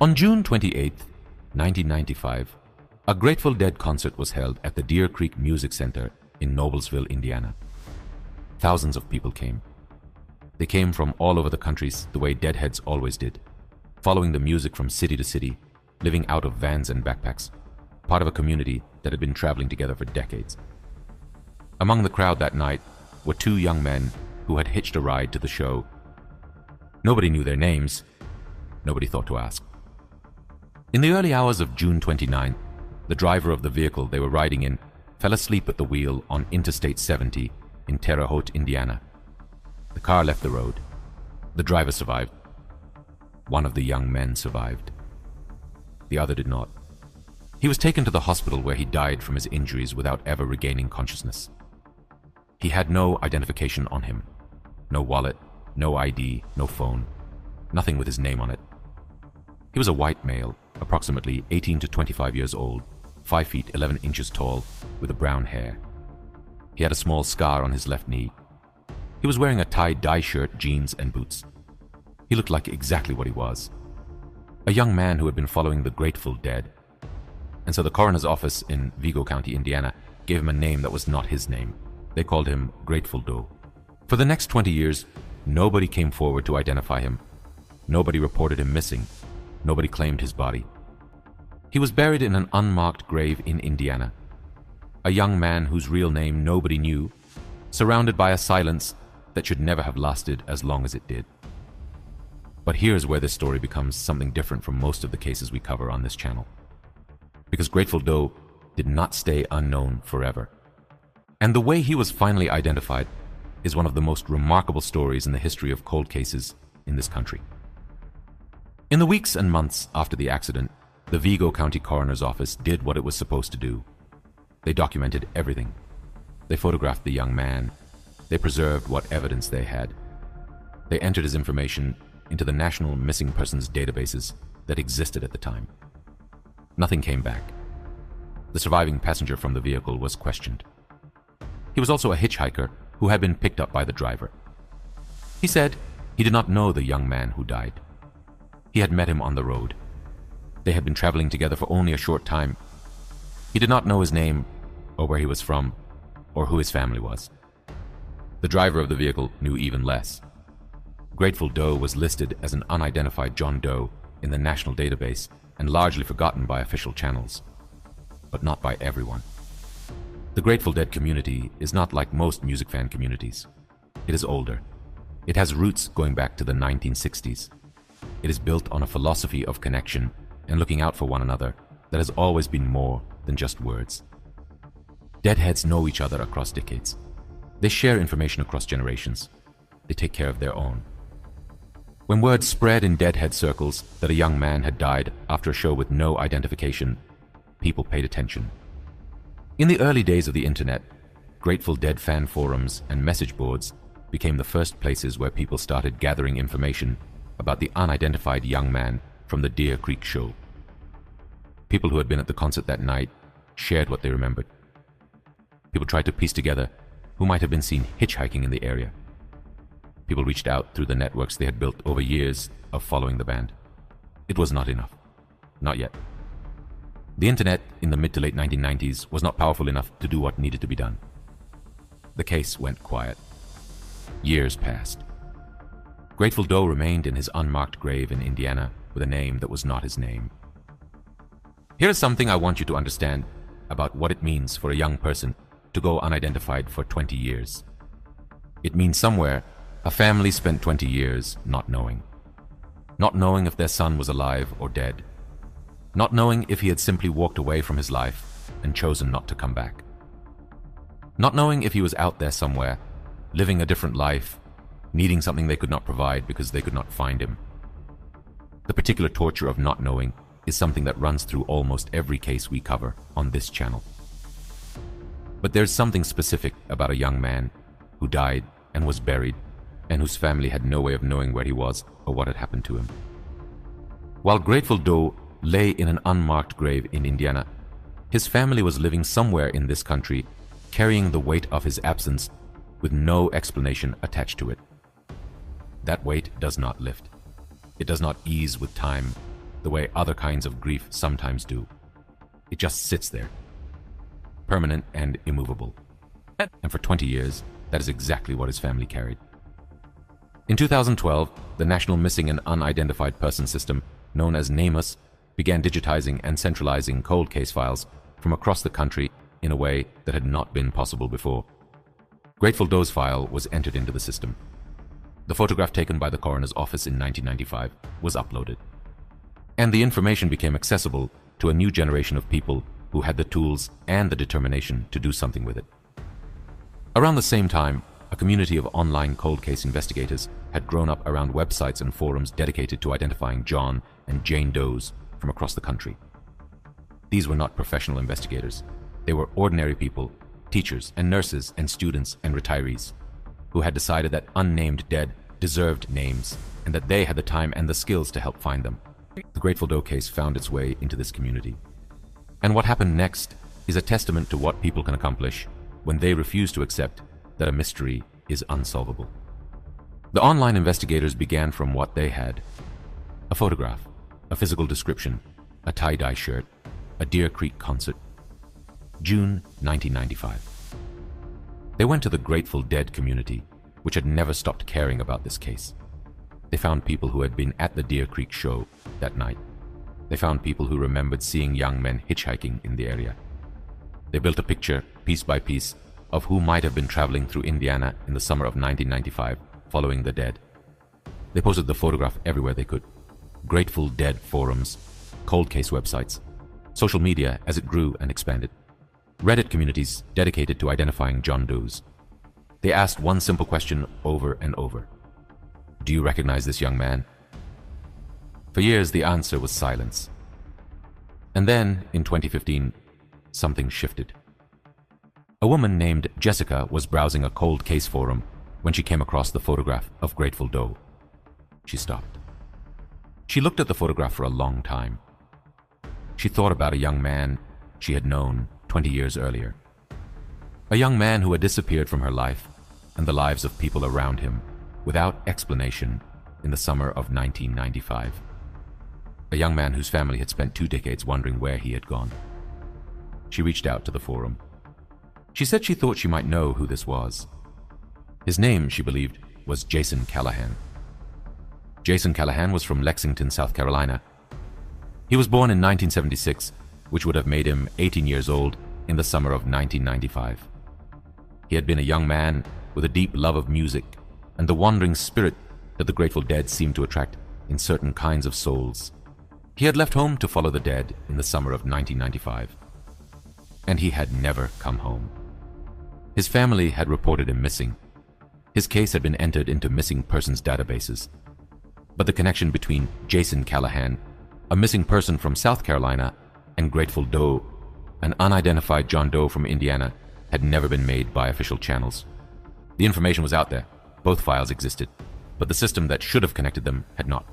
On June 28, 1995, a Grateful Dead concert was held at the Deer Creek Music Center in Noblesville, Indiana. Thousands of people came. They came from all over the country the way Deadheads always did, following the music from city to city, living out of vans and backpacks, part of a community that had been traveling together for decades. Among the crowd that night were two young men who had hitched a ride to the show. Nobody knew their names. Nobody thought to ask. In the early hours of June 29, the driver of the vehicle they were riding in fell asleep at the wheel on Interstate 70 in Terre Haute, Indiana. The car left the road. The driver survived. One of the young men survived. The other did not. He was taken to the hospital where he died from his injuries without ever regaining consciousness. He had no identification on him. No wallet, no ID, no phone, nothing with his name on it. He was a white male, approximately 18 to 25 years old, 5 feet 11 inches tall, with brown hair. He had a small scar on his left knee. He was wearing a tie-dye shirt, jeans, and boots. He looked like exactly what he was. A young man who had been following the Grateful Dead. And so the coroner's office in Vigo County, Indiana, gave him a name that was not his name. They called him Grateful Doe. For the next 20 years, nobody came forward to identify him. Nobody reported him missing. Nobody claimed his body. He was buried in an unmarked grave in Indiana. A young man whose real name nobody knew, surrounded by a silence that should never have lasted as long as it did. But here's where this story becomes something different from most of the cases we cover on this channel. Because Grateful Doe did not stay unknown forever. And the way he was finally identified is one of the most remarkable stories in the history of cold cases in this country. In the weeks and months after the accident, the Vigo County Coroner's Office did what it was supposed to do. They documented everything. They photographed the young man. They preserved what evidence they had. They entered his information into the national missing persons databases that existed at the time. Nothing came back. The surviving passenger from the vehicle was questioned. He was also a hitchhiker who had been picked up by the driver. He said he did not know the young man who died. He had met him on the road. They had been traveling together for only a short time. He did not know his name, or where he was from, or who his family was. The driver of the vehicle knew even less. Grateful Doe was listed as an unidentified John Doe in the national database and largely forgotten by official channels, but not by everyone. The Grateful Dead community is not like most music fan communities. It is older. It has roots going back to the 1960s. It is built on a philosophy of connection and looking out for one another that has always been more than just words. Deadheads know each other across decades. They share information across generations. They take care of their own. When word spread in Deadhead circles that a young man had died after a show with no identification, people paid attention. In the early days of the internet, Grateful Dead fan forums and message boards became the first places where people started gathering information about the unidentified young man from the Deer Creek show. People who had been at the concert that night shared what they remembered. People tried to piece together who might have been seen hitchhiking in the area. People reached out through the networks they had built over years of following the band. It was not enough. Not yet. The internet in the mid to late 1990s was not powerful enough to do what needed to be done. The case went quiet. Years passed. Grateful Doe remained in his unmarked grave in Indiana with a name that was not his name. Here is something I want you to understand about what it means for a young person to go unidentified for 20 years. It means somewhere a family spent 20 years not knowing. Not knowing if their son was alive or dead. Not knowing if he had simply walked away from his life and chosen not to come back. Not knowing if he was out there somewhere, living a different life, needing something they could not provide because they could not find him. The particular torture of not knowing is something that runs through almost every case we cover on this channel. But there's something specific about a young man who died and was buried and whose family had no way of knowing where he was or what had happened to him. While Grateful Doe lay in an unmarked grave in Indiana, his family was living somewhere in this country, carrying the weight of his absence with no explanation attached to it. That weight does not lift. It does not ease with time. the way other kinds of grief sometimes do. It just sits there, permanent and immovable. And for 20 years, that is exactly what his family carried. In 2012, the National Missing and Unidentified Person System, known as NamUs, began digitizing and centralizing cold case files from across the country in a way that had not been possible before. Grateful Doe's file was entered into the system. The photograph taken by the coroner's office in 1995 was uploaded. And the information became accessible to a new generation of people who had the tools and the determination to do something with it. Around the same time, a community of online cold case investigators had grown up around websites and forums dedicated to identifying John and Jane Does from across the country. These were not professional investigators. They were ordinary people, teachers and nurses and students and retirees, who had decided that unnamed dead deserved names and that they had the time and the skills to help find them. The Grateful Doe case found its way into this community. And what happened next is a testament to what people can accomplish when they refuse to accept that a mystery is unsolvable. The online investigators began from what they had: a photograph, a physical description, a tie-dye shirt, a Deer Creek concert. June 1995. They went to the Grateful Dead community, which had never stopped caring about this case. They found people who had been at the Deer Creek show that night. They found people who remembered seeing young men hitchhiking in the area. They built a picture, piece by piece, of who might have been traveling through Indiana in the summer of 1995 following the dead. They posted the photograph everywhere they could: Grateful Dead forums, cold case websites, social media as it grew and expanded, Reddit communities dedicated to identifying John Does. They asked one simple question over and over: do you recognize this young man? For years, the answer was silence. And then, in 2015, something shifted. A woman named Jessica was browsing a cold case forum when she came across the photograph of Grateful Doe. She stopped. She looked at the photograph for a long time. She thought about a young man she had known 20 years earlier. A young man who had disappeared from her life and the lives of people around him without explanation in the summer of 1995. A young man whose family had spent 2 decades wondering where he had gone. She reached out to the forum. She said she thought she might know who this was. His name, she believed, was Jason Callahan. Jason Callahan was from Lexington, South Carolina. He was born in 1976, which would have made him 18 years old in the summer of 1995. He had been a young man with a deep love of music and the wandering spirit that the Grateful Dead seemed to attract in certain kinds of souls. He had left home to follow the dead in the summer of 1995, and he had never come home. His family had reported him missing. His case had been entered into missing persons databases. But the connection between Jason Callahan, a missing person from South Carolina, and Grateful Doe, an unidentified John Doe from Indiana, had never been made by official channels. The information was out there. Both files existed, but the system that should have connected them had not.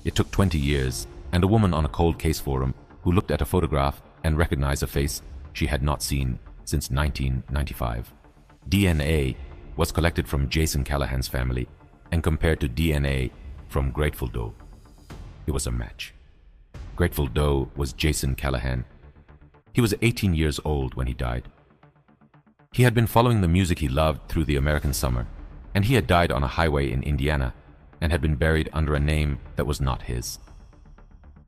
It took 20 years, and a woman on a cold case forum who looked at a photograph and recognized a face she had not seen since 1995. DNA was collected from Jason Callahan's family and compared to DNA from Grateful Doe. It was a match. Grateful Doe was Jason Callahan. He was 18 years old when he died. He had been following the music he loved through the American summer, and he had died on a highway in Indiana and had been buried under a name that was not his.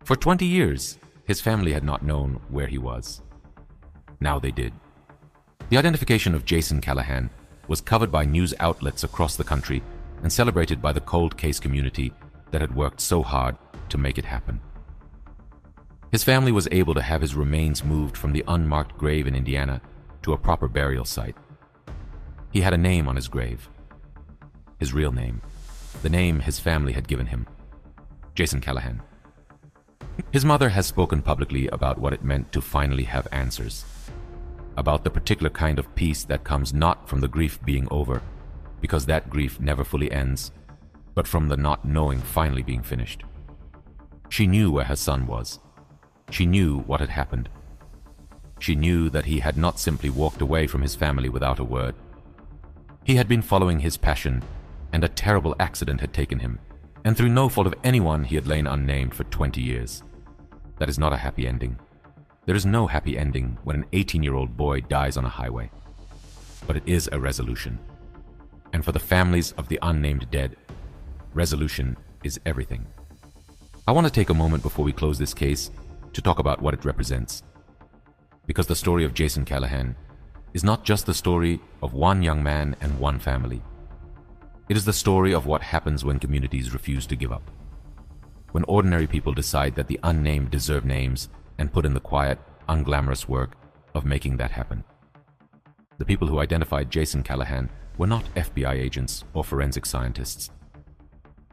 For 20 years, his family had not known where he was. Now they did. The identification of Jason Callahan was covered by news outlets across the country and celebrated by the cold case community that had worked so hard to make it happen. His family was able to have his remains moved from the unmarked grave in Indiana to a proper burial site. He had a name on his grave. His real name. The name his family had given him. Jason Callahan. His mother has spoken publicly about what it meant to finally have answers. About the particular kind of peace that comes not from the grief being over, because that grief never fully ends, but from the not knowing finally being finished. She knew where her son was. She knew what had happened. She knew that he had not simply walked away from his family without a word. He had been following his passion, and a terrible accident had taken him, And through no fault of anyone, he had lain unnamed for 20 years. That is not a happy ending. There is no happy ending when an 18-year-old boy dies on a highway. But it is a resolution. And for the families of the unnamed dead, resolution is everything. I want to take a moment before we close this case to talk about what it represents. Because the story of Jason Callahan is not just the story of one young man and one family. It is the story of what happens when communities refuse to give up. When ordinary people decide that the unnamed deserve names and put in the quiet, unglamorous work of making that happen. The people who identified Jason Callahan were not FBI agents or forensic scientists.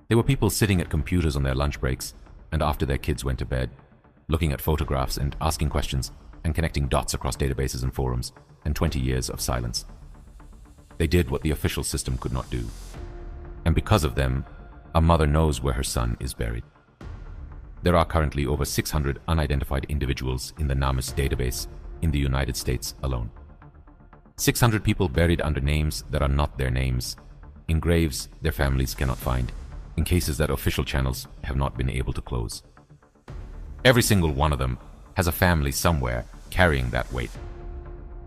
They were people sitting at computers on their lunch breaks and after their kids went to bed, looking at photographs and asking questions and connecting dots across databases and forums, and 20 years of silence. They did what the official system could not do. And because of them, a mother knows where her son is buried. There are currently over 600 unidentified individuals in the NAMUS database in the United States alone. 600 people buried under names that are not their names, in graves their families cannot find, in cases that official channels have not been able to close. Every single one of them has a family somewhere carrying that weight.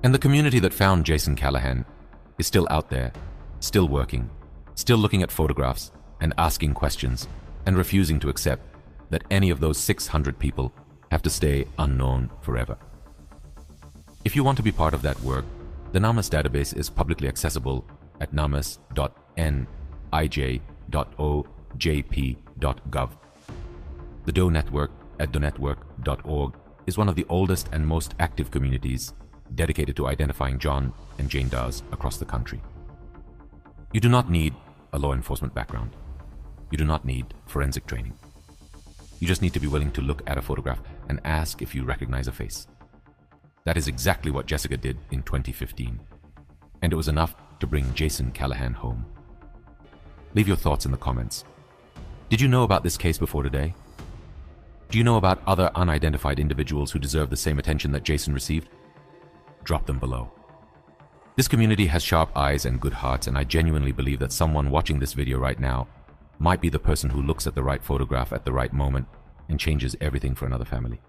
And the community that found Jason Callahan is still out there, still working, still looking at photographs and asking questions and refusing to accept that any of those 600 people have to stay unknown forever. If you want to be part of that work, the NAMUS database is publicly accessible at namus.nij.ojp.gov. The Doe Network at donetwork.org is one of the oldest and most active communities dedicated to identifying John and Jane Does across the country. You do not need a law enforcement background. You do not need forensic training. You just need to be willing to look at a photograph and ask if you recognize a face. That is exactly what Jessica did in 2015, and it was enough to bring Jason Callahan home. Leave your thoughts in the comments. Did you know about this case before today? Do you know about other unidentified individuals who deserve the same attention that Jason received? Drop them below. This community has sharp eyes and good hearts, and I genuinely believe that someone watching this video right now might be the person who looks at the right photograph at the right moment and changes everything for another family.